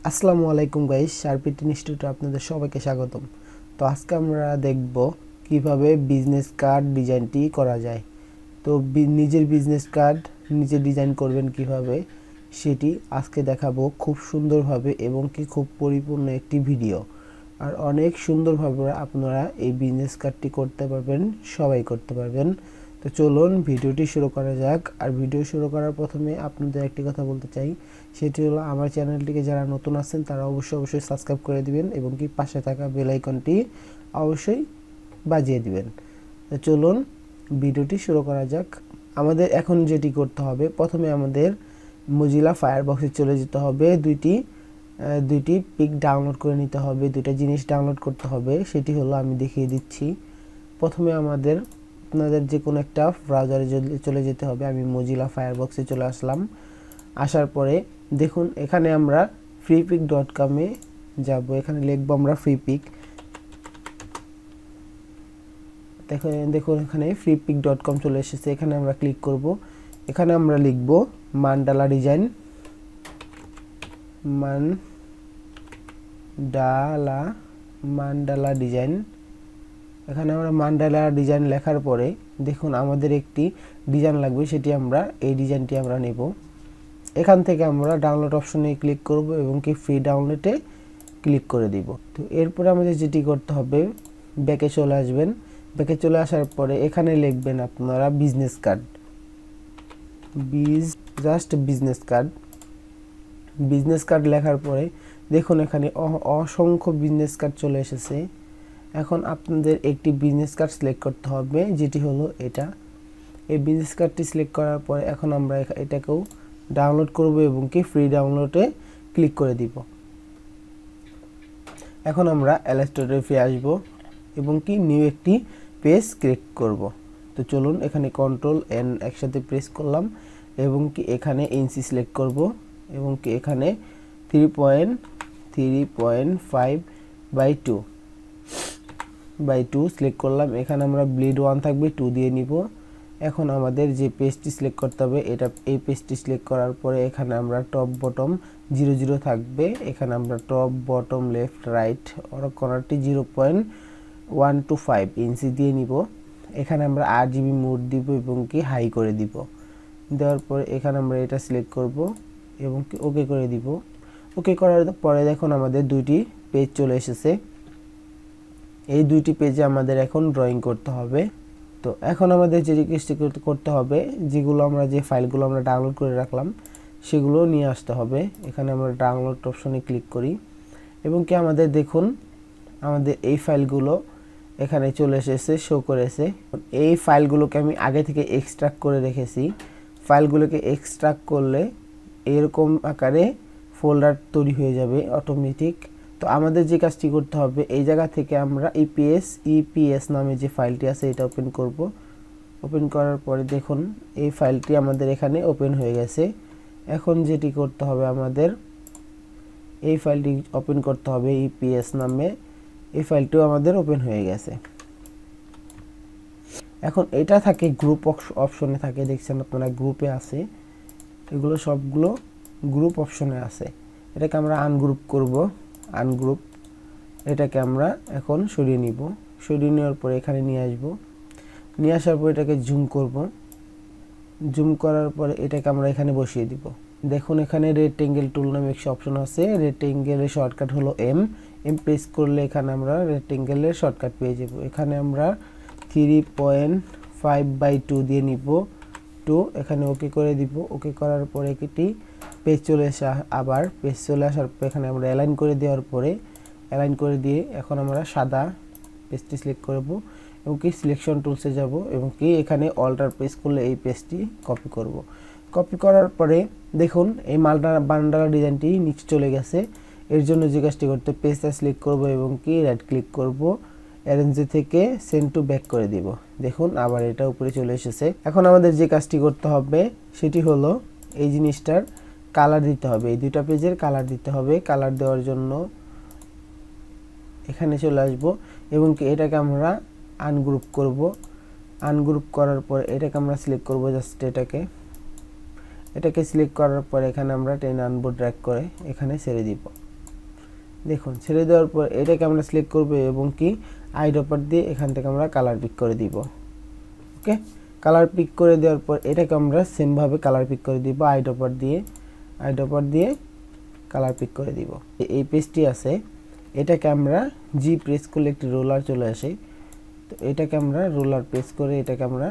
আসসালামু আলাইকুম গাইস, শারপিট ইনস্টিটিউটে আপনাদের সবাইকে স্বাগতম। তো আজকে আমরা দেখব কিভাবে বিজনেস কার্ড ডিজাইনটি করা যায়। তো নিজের বিজনেস কার্ড নিজে ডিজাইন করবেন কিভাবে সেটি আজকে দেখাবো খুব সুন্দরভাবে এবং কি খুব পরিপূর্ণ একটি ভিডিও। আর অনেক সুন্দরভাবে আপনারা এই বিজনেস কার্ডটি করতে পারবেন, সবাই করতে পারবেন। তো চলুন ভিডিওটি শুরু করা যাক। আর ভিডিও শুরু করার প্রথমে আপনাদের একটি কথা বলতে চাই, সেটি হলো আমার চ্যানেলটিকে যারা নতুন আছেন তারা অবশ্যই সাবস্ক্রাইব করে দিবেন এবং কি পাশে থাকা বেল আইকনটি অবশ্যই বাজিয়ে দিবেন। তো চলুন ভিডিওটি শুরু করা যাক। আমাদের এখন যেটি করতে হবে, প্রথমে আমাদের মজিলা ফায়ারবক্সে চলে যেতে হবে, দুইটি পিক ডাউনলোড করে নিতে হবে, দুইটা জিনিস ডাউনলোড করতে হবে। সেটি হলো আমি দেখিয়ে দিচ্ছি। প্রথমে আপনাদের যে কোনো একটা ব্রাউজারে চলে যেতে হবে। আমি মজিলা ফায়ারবক্সে চলে আসলাম। আসার পরে দেখুন এখানে আমরা freepik.com এ যাব। এখানে লিখব আমরা freepik। দেখুন এখানে freepik.com চলে এসেছে। এখানে আমরা ক্লিক করব। এখানে আমরা লিখব মান্ডালা ডিজাইন, মান্ডালা ডিজাইন। এখানে আমরা মান্ডালা ডিজাইন লেখার পরে দেখুন আমাদের একটি ডিজাইন লাগবে, সেটি আমরা এই ডিজাইনটি আমরা নেব। এখান থেকে আমরা ডাউনলোড অপশনে ক্লিক করব এবং কি ফ্রি ডাউনলোডে ক্লিক করে দিব। তো এরপরে আমাদের যেটি করতে হবে, ব্যাকে চলে আসবেন। ব্যাকে চলে আসার পরে এখানে লিখবেন আপনারা বিজনেস কার্ড, বিজনেস কার্ড লেখার পরে দেখুন এখানে অসংখ্য বিজনেস কার্ড চলে এসেছে। এখন আপনাদের একটি বিজনেস কার্ড সিলেক্ট করতে হবে, যেটি হলো এটা। এই বিজনেস কার্ডটি সিলেক্ট করার পরে এখন আমরা এটাকেও ডাউনলোড করব এবং কি ফ্রি ডাউনলোডে ক্লিক করে দিব। এখন আমরা ইলাস্ট্রেটরে ফিরে আসব এবং কি নিউ একটি পেজ ক্রিয়েট করব। তো চলুন এখানে কন্ট্রোল এন একসাথে প্রেস করলাম এবং কি এখানে ইঞ্চি সিলেক্ট করব এবং কি এখানে 3.5 বাই 2 সিলেক্ট করলাম। এখানে আমরা ব্লিড 1 থাকবে 2 দিয়ে নিব। এখন আমাদের যে পেজটি সিলেক্ট করতে হবে, এই পেজটি সিলেক্ট করার পরে এখানে আমরা টপ বটম 0 থাকবে। এখানে আমরা টপ বটম লেফট রাইট কর্নারটি 0.125 ইঞ্চি দিয়ে নিব। এখানে আমরা RGB মোড দিব এবং কি হাই করে দিব। দেওয়ার পরে এখানে আমরা এটা সিলেক্ট করব এবং কি ওকে করে দিব। ওকে করার পরে দেখুন আমাদের দুইটি পেজ চলে এসেছে। এই দুইটি পেজে আমাদের এখন ড্রয়িং করতে হবে। তো এখন আমাদের যে জিনিসটি করতে হবে, যে ফাইলগুলো আমরা ডাউনলোড করে রাখলাম সেগুলো নিয়ে আসতে হবে। এখানে আমরা ডাউনলোড অপশনে ক্লিক করি এবং কি আমাদের দেখুন আমাদের এই ফাইলগুলো এখানে চলে এসেছে, শো করেছে। এই ফাইলগুলোকে আমি আগে থেকে এক্সট্রাক্ট করে রেখেছি। ফাইলগুলোকে এক্সট্রাক্ট করলে এরকম আকারে ফোল্ডার তৈরি হয়ে যাবে অটোমেটিক। তো আমাদের যে কাজটি করতে হবে, এই জায়গা থেকে আমরা ইপিএস নামে যে ফাইলটি আছে এটা ওপেন করব। ওপেন করার পরে দেখুন এই ফাইলটি আমাদের এখানে ওপেন হয়ে গেছে। এখন যেটি করতে হবে, আমাদের এই ফাইলটি ওপেন করতে হবে ইপিএস নামে। এই ফাইলটিও আমাদের ওপেন হয়ে গেছে। এখন এটা থাকে গ্রুপ অপশনে থাকে, দেখছেন আপনারা গ্রুপে আছে, এগুলো সবগুলো গ্রুপ অপশনে আছে। এটাকে আমরা আনগ্রুপ করব। আনগ্রুপ এটাকে আমরা এখন সরিয়ে নিব। সরিয়ে নেওয়ার পরে এখানে নিয়ে আসব। নিয়ে আসার পর এটাকে জুম করব। জুম করার পরে এটাকে আমরা এখানে বসিয়ে দিব। দেখুন এখানে রেক্টেঙ্গেল টুল নামে একটা অপশন আছে। রেক্টেঙ্গেলের শর্টকাট হলো এম প্রেস করলে এখানে আমরা রেক্টেঙ্গেলের শর্টকাট পেয়ে যাব। এখানে আমরা 3.5 বাই 2 দিয়ে নিব 2। এখানে ওকে করে দিব। ওকে করার পরে এটি পেজ চলে আবার পেজ চলে আসার পর এখানে আমরা অ্যালাইন করে দেওয়ার পরে এখন আমরা সাদা পেজটি সিলেক্ট করব এবং কি সিলেকশন টুলসে যাব এবং কি এখানে অল্টার প্রেস করলে এই পেজটি কপি করব। কপি করার পরে দেখুন এই বান্ডালা ডিজাইনটি নিচে চলে গেছে। এর জন্য যে কাজটি করতে, পেজটা সিলেক্ট করব এবং কি রাইট ক্লিক করব, অ্যারেঞ্জে থেকে সেন্ড টু ব্যাক করে দিব। দেখুন আবার এটা উপরে চলে এসেছে। এখন আমাদের যে কাজটি করতে হবে সেটি হলো এই জিনিসটার কালার দিতে হবে। এই দুইটা পেজের কালার দিতে হবে। কালার দেওয়ার জন্য এখানে চলে আসব এবং কি এটাকে আমরা আনগ্রুপ করব। আনগ্রুপ করার পর এটাকে আমরা সিলেক্ট করব, জাস্ট এটাকে সিলেক্ট করার পর এখানে আমরা টেনে আনবো, ড্র্যাগ করে এখানে ছেড়ে দিব। দেখুন ছেড়ে দেওয়ার পর এটাকে আমরা সিলেক্ট করব এবং কি আইড্রপার দিয়ে এখান থেকে আমরা কালার পিক করে দিব। ওকে, কালার পিক করে দেওয়ার পর এটাকে আমরা সেম ভাবে কালার পিক করে দিব আইড্রপার দিয়ে কালার পিক করে দিব। এই পেজটি আছে, এটাকে আমরা জি প্রেস করলে একটি রোলার চলে আসে। তো এটাকে আমরা রোলার প্রেস করে এটাকে আমরা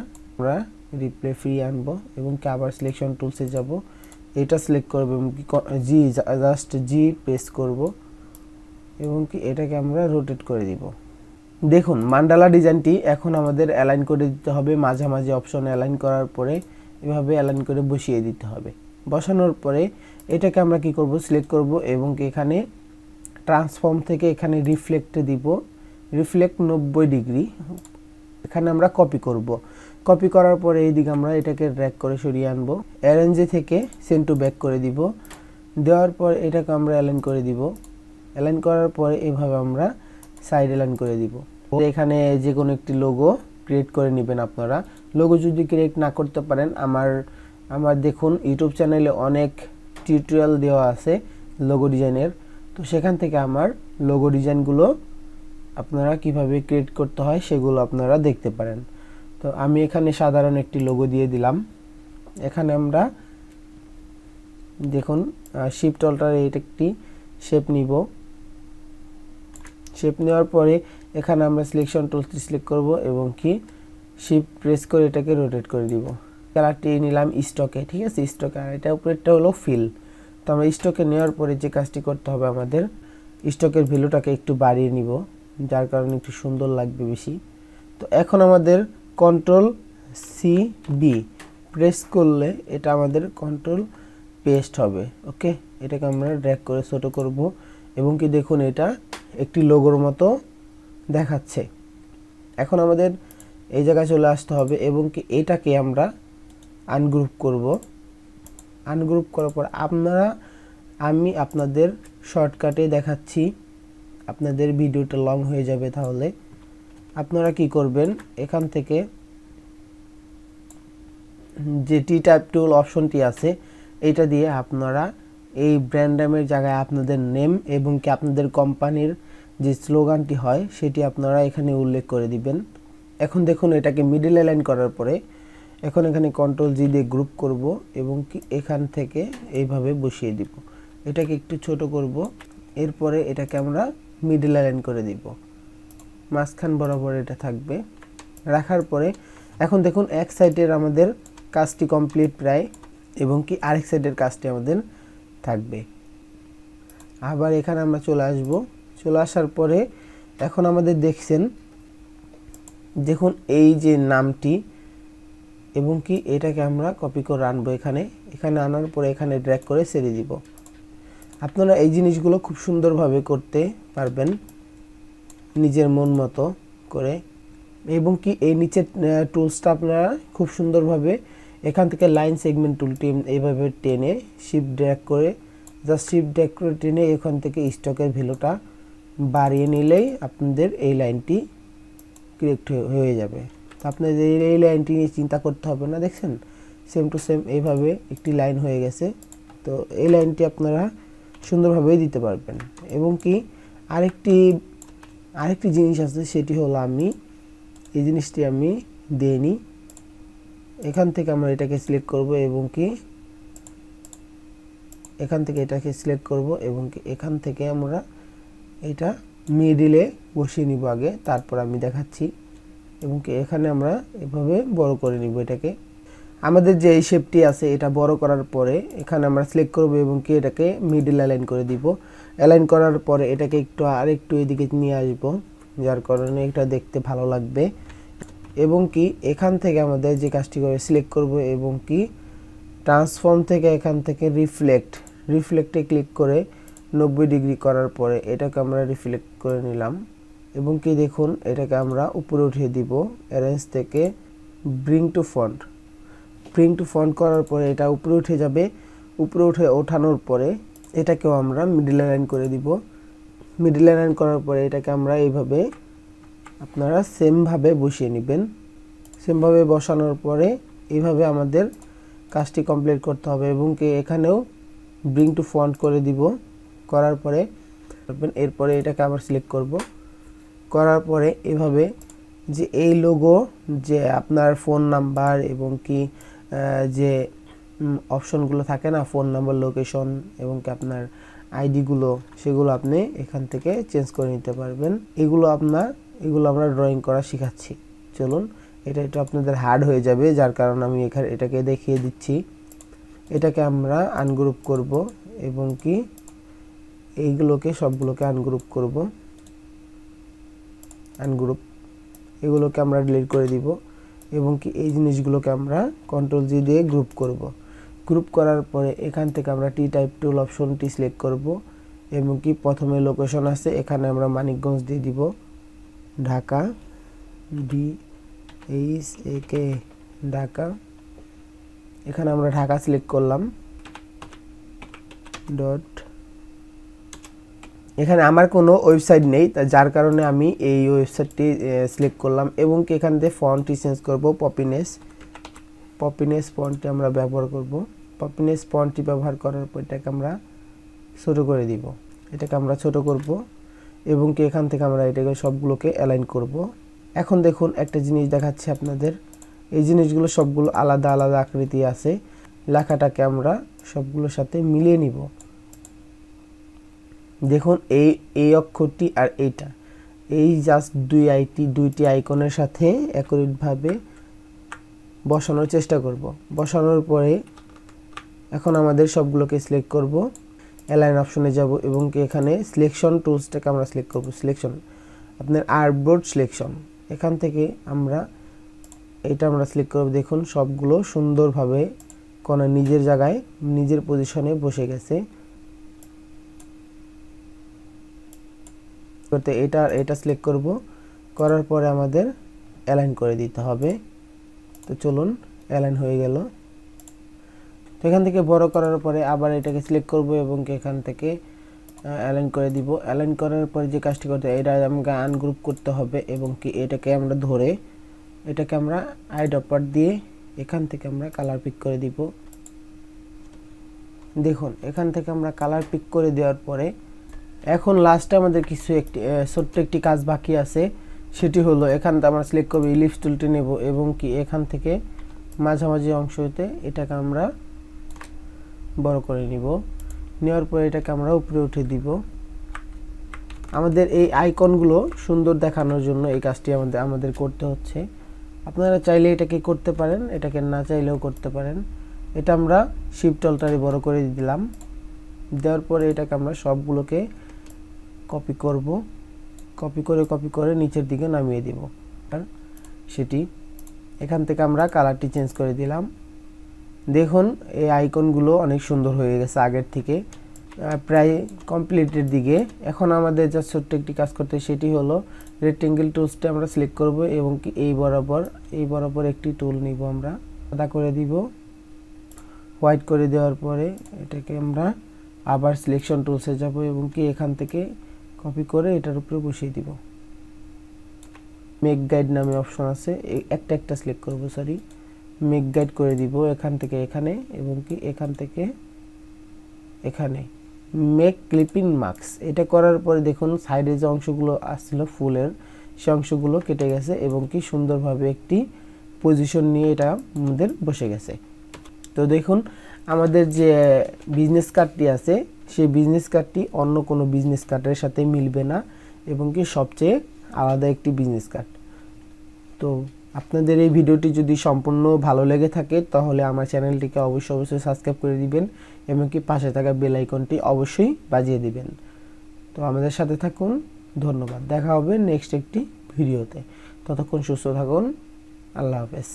রিপ্লে ফ্রি আনবো এবং কি আবার সিলেকশন টুলসে যাব, এটা সিলেক্ট করব এবং কি জাস্ট জি প্রেস করব এবং কি এটাকে আমরা রোটেট করে দিব। দেখুন মান্ডালা ডিজাইনটি এখন আমাদের অ্যালাইন করে দিতে হবে, মাঝামাঝি অপশন অ্যালাইন করার পরে এভাবে অ্যালাইন করে বসিয়ে দিতে হবে। বসানোর পরে এটাকে আমরা কি করব, সিলেক্ট করব এবং কি এখানে ট্রান্সফর্ম থেকে এখানে রিফ্লেক্টে দিব, রিফ্লেক্ট 90 ডিগ্রি এখানে আমরা কপি করব। কপি করার পরে এইদিকে আমরা এটাকে ড্র্যাগ করে সরিয়ে আনবো, অ্যারেঞ্জে থেকে সেন্ড টু ব্যাক করে দিব। দেওয়ার পর এটাকে আমরা অ্যালাইন করে দিব, অ্যালাইন করার পরে এভাবে আমরা সাইড অ্যালাইন করে দিব। এখানে যে কোনো একটি লোগো ক্রিয়েট করে নেবেন আপনারা। লোগো যদি ক্রিয়েট না করতে পারেন, আমার দেখুন ইউটিউব চ্যানেলে অনেক টিউটোরিয়াল দেওয়া আছে লোগো ডিজাইনের, তো সেখান থেকে আমার লোগো ডিজাইনগুলো আপনারা কিভাবে ক্রিয়েট করতে হয় সেগুলো আপনারা দেখতে পারেন। তো আমি এখানে সাধারণ একটি লোগো দিয়ে দিলাম। এখানে আমরা দেখুন শিফট অল্টার একটি শেপ নিব, শেপ নেওয়ার পরে এখানে আমরা সিলেকশন টুলটি সিলেক্ট করব এবং কি শিফট প্রেস করে এটাকে রোটেট করে দিব। কালারটি নিলাম স্টকে, ঠিক আছে, স্টকে। আর এটা উপরেরটা হলো ফিল। তো আমরা স্টকে নেওয়ার পরে যে কাজটি করতে হবে, আমাদের স্টকের ভ্যালুটাকে একটু বাড়িয়ে নিব, যার কারণে একটু সুন্দর লাগবে বেশি। তো এখন আমাদের কন্ট্রোল সি বি প্রেস করলে এটা আমাদের কন্ট্রোল পেস্ট হবে। ওকে, এটাকে আমরা ড্র্যাগ করে ছোট করব এবং কি দেখুন এটা একটি লোগোর মতো দেখাচ্ছে। এখন আমাদের এই জায়গায় চলে আসতে হবে এবং কি এটাকে আমরা আনগ্রুপ করব। আনগ্রুপ করার পর আমি আপনাদের শর্টকাটে দেখাচ্ছি, আপনাদের ভিডিওটা লং হয়ে যাবে। তাহলে আপনারা কি করবেন, এখান থেকে যে টি টাইপ টুল অপশনটি আছে এটা দিয়ে আপনারা এই ব্র্যান্ড নামের জায়গায় আপনাদের নেম এবং কি আপনাদের কোম্পানির যে স্লোগানটি হয় সেটি আপনারা এখানে উল্লেখ করে দিবেন। এখন দেখুন এটাকে মিডল অ্যালাইন করার পরে এখন এখানে কন্ট্রোল জি দিয়ে গ্রুপ করব এবং কি এখান থেকে এইভাবে বসিয়ে দিব। এটাকে একটু ছোট করব, এরপরে এটাকে আমরা মিডল অ্যালাইন করে দিব, মাঝখান বরাবর এটা থাকবে। রাখার পরে এখন দেখুন এক সাইডের আমাদের কাজটি কমপ্লিট প্রায় এবং কি আরেক সাইডের কাজটি আমাদের থাকবে। আবার এখানে আমরা চলে আসব, চলে আসার পরে এখন আমাদের দেখছেন দেখুন এই যে নামটি এবং কি এটাকে আমরা কপি করে আনবো এখানে আনার পরে এখানে ড্র্যাগ করে ছেড়ে দিব। আপনারা এই জিনিসগুলো খুব সুন্দরভাবে করতে পারবেন নিজের মন মতো করে এবং কি এই নিচের টুলসটা আপনারা খুব সুন্দরভাবে এখান থেকে লাইন সেগমেন্ট টুলটি এইভাবে টেনে শিফট ড্র্যাগ করে জাস্ট শিফট ড্র্যাগ করে টেনে এখান থেকে স্টকের ভ্যালুটা বাড়িয়ে নিলেই আপনাদের এই লাইনটি ক্রিয়েট হয়ে যাবে। তো আপনাদের এই লাইনটি নিয়ে চিন্তা করতে হবে না, দেখছেন সেম টু সেম এইভাবে একটি লাইন হয়ে গেছে। তো এই লাইনটি আপনারা সুন্দরভাবে দিতে পারবেন এবং কি আরেকটি জিনিস আছে, সেটি হলো এই জিনিসটি আমি দেইনি। এখান থেকে আমরা এটাকে সিলেক্ট করব এবং কি এখান থেকে এটাকে সিলেক্ট করব এবং কি এখান থেকে আমরা এটা মিডিলে বসিয়ে নিব আগে, তারপর আমি দেখাচ্ছি। এবং কি এখানে আমরা এভাবে বড় করে নিব এটাকে। আমাদের যে এই শেপটি আছে এটা বড় করার পরে এখানে আমরা সিলেক্ট করব এবং কি এটাকে মিডল অ্যালাইন করে দিব। অ্যালাইন করার পরে এটাকে আরেকটু এদিকে নিয়ে আসব, যার কারণে এটা দেখতে ভালো লাগবে। এবং কি এখান থেকে আমাদের যে কাজটি করে সিলেক্ট করব এবং কি ট্রান্সফর্ম থেকে এখান থেকে রিফ্লেক্টে ক্লিক করে 90 ডিগ্রি করার পরে এটাকে আমরা রিফ্লেক্ট করে নিলাম এবং কি দেখুন এটাকে আমরা উপরে উঠিয়ে দিব। অ্যারেঞ্জ থেকে ব্রিং টু ফন্ট করার পরে এটা উপরে উঠে যাবে। উপরে ওঠানোর পরে এটাকেও আমরা মিডল অ্যালাইন করে দিব। মিডল অ্যালাইন করার পরে এটাকে আমরা এইভাবে আপনারা সেমভাবে বসিয়ে নেবেন। সেমভাবে বসানোর পরে এইভাবে আমাদের কাজটি কমপ্লিট করতে হবে এবং কি এখানেও ব্রিং টু ফন্ট করে দিব। করার পরে এরপরে এটাকে আবার সিলেক্ট করব, করার পরে এভাবে যে এই লোগো, যে আপনার ফোন নাম্বার এবং কি যে অপশনগুলো থাকে না, ফোন নাম্বার, লোকেশন এবং কি আপনার আইডিগুলো, সেগুলো আপনি এখান থেকে চেঞ্জ করে নিতে পারবেন। এগুলো আমরা ড্রয়িং করা শিখাচ্ছি। চলুন, এটা আপনাদের হার্ড হয়ে যাবে, যার কারণে আমি এটাকে দেখিয়ে দিচ্ছি। এটাকে আমরা আনগ্রুপ করব এবং কি এইগুলোকে সবগুলোকে আনগ্রুপ করব, এগুলোকে আমরা ডিলিট করে দিব এবং কি এই জিনিসগুলোকে আমরা কন্ট্রোল জি দিয়ে গ্রুপ করব। গ্রুপ করার পরে এখান থেকে আমরা টি টাইপ টুল অপশনটি সিলেক্ট করব এবং কি প্রথমে লোকেশন আছে, এখানে আমরা মানিকগঞ্জ দিয়ে দিব, ঢাকা, DHAK ঢাকা। এখানে আমরা ঢাকা সিলেক্ট করলাম, এখানে আমার কোনো ওয়েবসাইট নেই, যার কারণে আমি এই ওয়েবসাইটটি সিলেক্ট করলাম এবং কি এখান থেকে ফন্টটি চেঞ্জ করব, পপিনেস ফন্টটি আমরা ব্যবহার করব। পপিনেস ফন্টটি ব্যবহার করার পর এটাকে আমরা ছোট করে দিব, এবং কি এখান থেকে আমরা এটাকে সবগুলোকে অ্যালাইন করব। এখন দেখুন একটা জিনিস দেখাচ্ছি আপনাদের, এই জিনিসগুলো সবগুলো আলাদা আলাদা আকৃতি আছে, লেখাটাকে আমরা সবগুলোর সাথে মিলিয়ে নিব। দেখুন এই অক্ষরটি আর এইটা, এই জাস্ট দুইটি আইকনের সাথে একইভাবে বসানোর চেষ্টা করব। বসানোর পরে এখন আমাদের সবগুলোকে সিলেক্ট করব, অ্যালাইন অপশনে যাব এবং কি এখানে সিলেকশন টুলসটাকে আমরা সিলেক্ট করব, সিলেকশন আপনার আর্টবোর্ড সিলেকশন, এখান থেকে আমরা সিলেক্ট করব। দেখুন সবগুলো সুন্দরভাবে কোণা নিজের জায়গায় নিজের পজিশনে বসে গেছে। করতে এটা সিলেক্ট করব, করার পরে আমাদের অ্যালাইন করে দিতে হবে। তো চলুন, অ্যালাইন হয়ে গেল। তো এখান থেকে বড় করার পরে আবার এটাকে সিলেক্ট করব এবং এখান থেকে অ্যালাইন করে দিব। অ্যালাইন করার পরে যে কাজটি করতে এটা আমাকে আনগ্রুপ করতে হবে এবং কি এটাকে আমরা ধরে এটাকে আমরা আইড্রপার দিয়ে এখান থেকে আমরা কালার পিক করে দিব। দেখুন এখান থেকে আমরা কালার পিক করে দেওয়ার পরে এখন লাস্টে আমাদের কিছু ছোট্ট একটি কাজ বাকি আছে, সেটি হলো এখান থেকে আমরা সিলেক্ট করব, ইলিপস টুলটি নেব এবং কি এখান থেকে মাঝামাঝি অংশ হতে এটাকে আমরা বড় করে নিব। নেওয়ার পরে এটাকে আমরা উপরে উঠে দিব। আমাদের এই আইকনগুলো সুন্দর দেখানোর জন্য এই কাজটি আমাদের করতে হচ্ছে। আপনারা চাইলে এটাকে করতে পারেন, এটাকে না চাইলেও করতে পারেন। এটা আমরা শিফট অল্টারে বড় করে দিলাম। দেওয়ার পরে এটাকে আমরা সবগুলোকে কপি করে নিচের দিকে নামিয়ে দিব। আর সেটি এখান থেকে আমরা কালারটি চেঞ্জ করে দিলাম। দেখুন এই আইকনগুলো অনেক সুন্দর হয়ে গেছে আগের থেকে, প্রায় কমপ্লিটের দিকে। এখন আমাদের যা ছোট্ট একটি কাজ করতে, সেটি হলো রেক্টেঙ্গেল টুলসটা আমরা সিলেক্ট করব এবং কি এই বরাবর একটি টুল নিব, আমরা সাদা করে দিব। হোয়াইট করে দেওয়ার পরে এটাকে আমরা আবার সিলেকশন টুলসে যাব এবং কি এখান থেকে কপি করে এটার উপরে বসিয়ে দিব। মেক গাইড নামে অপশন আছে, একটা সিলেক্ট করব, মেক গাইড করে দিব এখান থেকে এখানে এবং কি এখান থেকে এখানে। মেক ক্লিপিং মার্কস, এটা করার পরে দেখুন সাইডে যে অংশগুলো আসছিল ফুলের, সে অংশগুলো কেটে গেছে এবং কি সুন্দরভাবে একটি পজিশন নিয়ে এটা আমাদের বসে গেছে। তো দেখুন আমাদের যে বিজনেস কার্ডটি আছে, সেই বিজনেস কার্ডটি অন্য কোনো বিজনেস কার্ডের সাথে মিলবে না এবং কি সবচেয়ে আলাদা একটি বিজনেস কার্ড। তো আপনাদের এই ভিডিওটি যদি সম্পূর্ণ ভালো লেগে থাকে তাহলে আমার চ্যানেলটিকে অবশ্যই সাবস্ক্রাইব করে দিবেন এবং কি পাশে থাকা বেল আইকনটি অবশ্যই বাজিয়ে দিবেন। তো আমাদের সাথে থাকুন, ধন্যবাদ। দেখা হবে নেক্সট একটি ভিডিওতে। ততক্ষণ সুস্থ থাকুন, আল্লাহ হাফেজ।